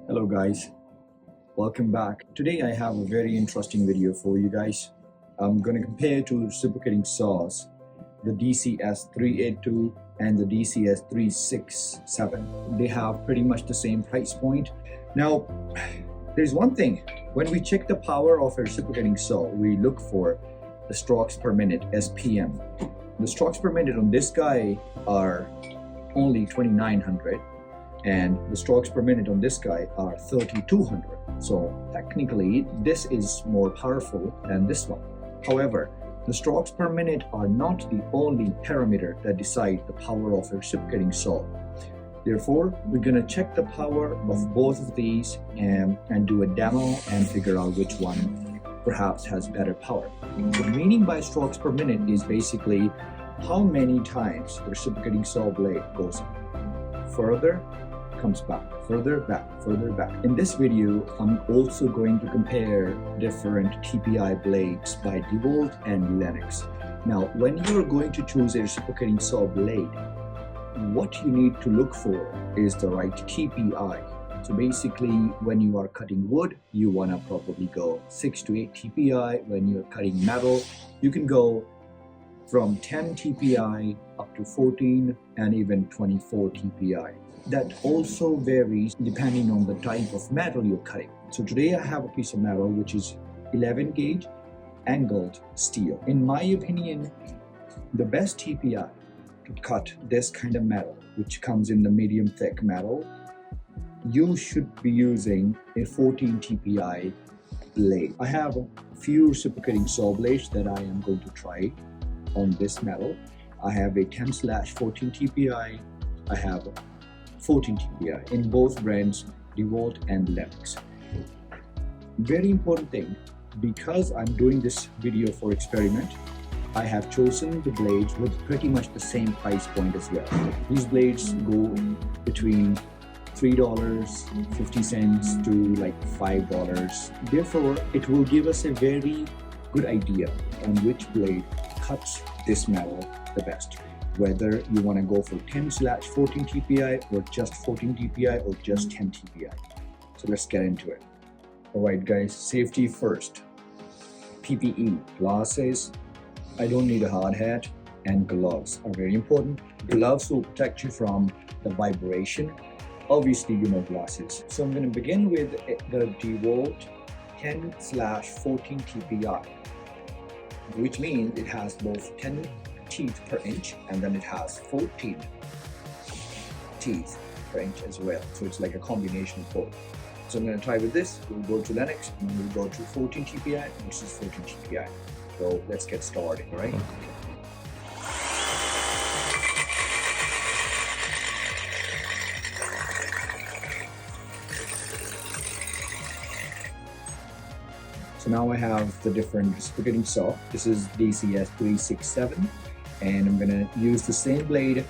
Hello guys, welcome back. Today I have a very interesting video for you guys. I'm going to compare two reciprocating saws, the DCS382 and the DCS367. They have pretty much the same price point. Now, there's one thing. When we check the power of a reciprocating saw, we look for the strokes per minute, SPM. The strokes per minute on this guy are only 2,900. And the strokes per minute on this guy are 3,200. So technically, this is more powerful than this one. However, the strokes per minute are not the only parameter that decide the power of a reciprocating saw. Therefore, we're going to check the power of both of these and do a demo and figure out which one perhaps has better power. The meaning by strokes per minute is basically how many times the reciprocating saw blade goes further, comes back, further back, further back. In this video, I'm also going to compare different TPI blades by DeWalt and Lenox. Now, when you're going to choose a reciprocating saw blade, what you need to look for is the right TPI. So basically, when you are cutting wood, you want to probably go 6 to 8 TPI. When you're cutting metal, you can go from 10 TPI up to 14 and even 24 TPI. That also varies depending on the type of metal you're cutting. So today I have a piece of metal which is 11 gauge angled steel. In my opinion, the best TPI to cut this kind of metal, which comes in the medium thick metal, you should be using a 14 TPI blade. I have a few reciprocating saw blades that I am going to try on this metal. I have a 10/14 TPI. I have 14 TPI in both brands, DeWalt and Lenox. Very important thing, because I'm doing this video for experiment, I have chosen the blades with pretty much the same price point as well. These blades go between $3.50 to like $5. Therefore, it will give us a very good idea on which blade cuts this metal the best. Whether you want to go for 10/14 TPI or just 14 TPI or just 10 TPI. So let's get into it. Alright guys, safety first. PPE, glasses. I don't need a hard hat, and gloves are very important. Gloves will protect you from the vibration. Obviously, you know glasses. So I'm going to begin with the DeWalt 10/14 TPI, which means it has both 10 teeth per inch and then it has 14 teeth per inch as well. So it's like a combination of both. So I'm going to try with this. We'll go to Lenox and we'll go to 14 TPI versus 14 TPI. So let's get started, right? So now I have the different reciprocating saw. This is DCS367. And I'm gonna use the same blade,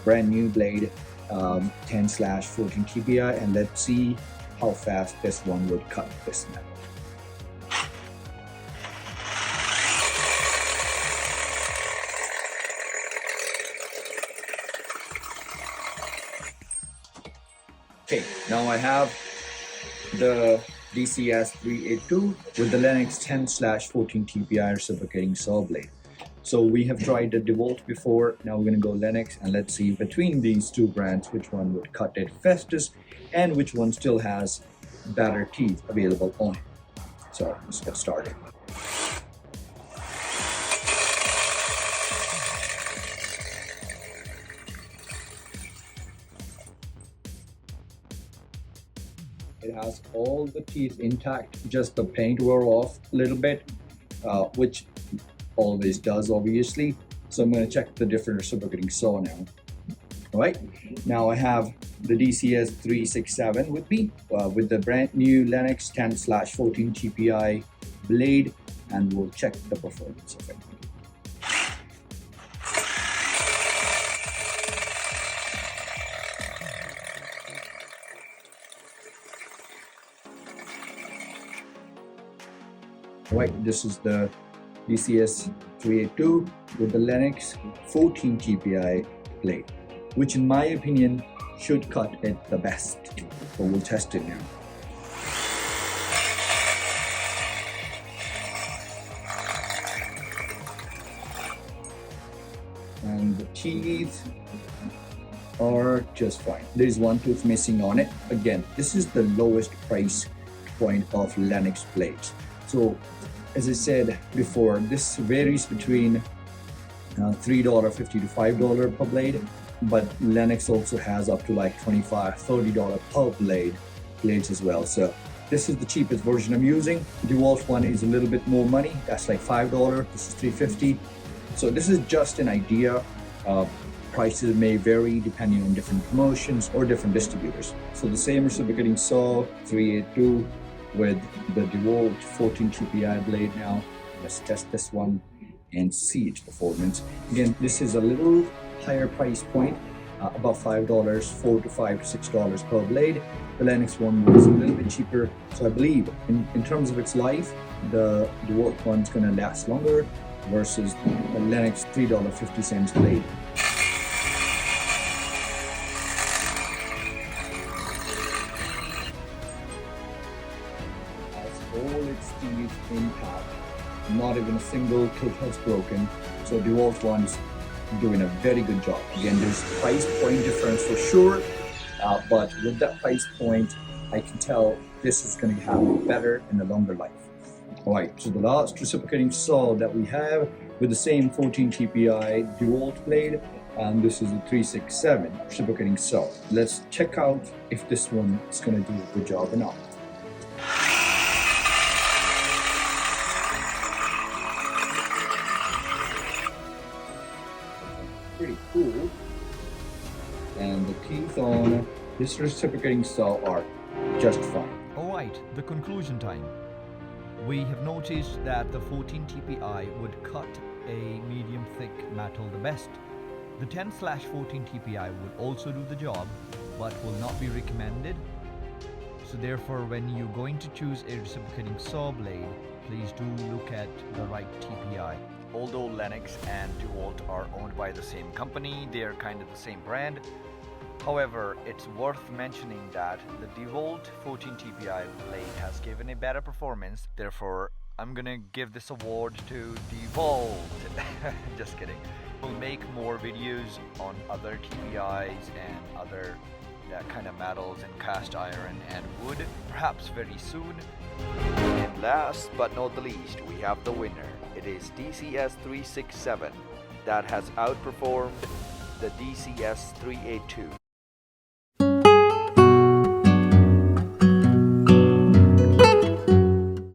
brand new blade, 10/14 TPI, and let's see how fast this one would cut this metal. Okay, now I have the DCS382 with the Lenox 10/14 TPI reciprocating saw blade. So we have tried the DeWalt before. Now we're going to go Lenox, and let's see between these two brands which one would cut it fastest and which one still has better teeth available on it. So let's get started. It has all the teeth intact, just the paint wore off a little bit, which always does, obviously. So I'm going to check the different reciprocating saw now. All right, now I have the DCS367 with me with the brand new Lenox 10/14 TPI blade, and we'll check the performance of it. All right, this is the DCS382 with the Lenox 14 TPI blade, which in my opinion should cut it the best. So we'll test it now. And the teeth are just fine. There's one tooth missing on it. Again, this is the lowest price point of Lenox blades. So as I said before, this varies between $3.50 to $5 per blade, but Lenox also has up to like $25, $30 per blades as well. So this is the cheapest version I'm using. DeWalt one is a little bit more money. That's like $5. This is $3.50. So this is just an idea. Prices may vary depending on different promotions or different distributors. So the same reciprocating saw 382 with the DeWalt 14 TPI blade now. Let's test this one and see its performance. Again, this is a little higher price point, about $5, $4 to $5 to $6 per blade. The Lenox one was a little bit cheaper. So I believe in terms of its life, the DeWalt one's gonna last longer versus the Lenox $3.50 blade. All its teeth intact, not even a single tooth has broken. So DeWalt one's doing a very good job. Again, there's price point difference for sure, but with that price point, I can tell this is going to have a better and a longer life. All right, so the last reciprocating saw that we have with the same 14 TPI DeWalt blade, and this is the 367 reciprocating saw. Let's check out if this one is going to do a good job or not. Pretty cool. And the teeth on this reciprocating saw are just fine. Alright, the conclusion time. We have noticed that the 14 TPI would cut a medium thick metal the best. The 10/14 TPI would also do the job, but will not be recommended. So therefore, when you're going to choose a reciprocating saw blade, please do look at the right TPI. Although Lenox and DeWalt are owned by the same company, they are kind of the same brand. However, it's worth mentioning that the DeWalt 14 TPI blade has given a better performance. Therefore, I'm gonna give this award to DeWalt. Just kidding. We'll make more videos on other TPIs and other kind of metals and cast iron and wood, perhaps very soon. And last but not the least, we have the winner. It is DCS367 that has outperformed the DCS382.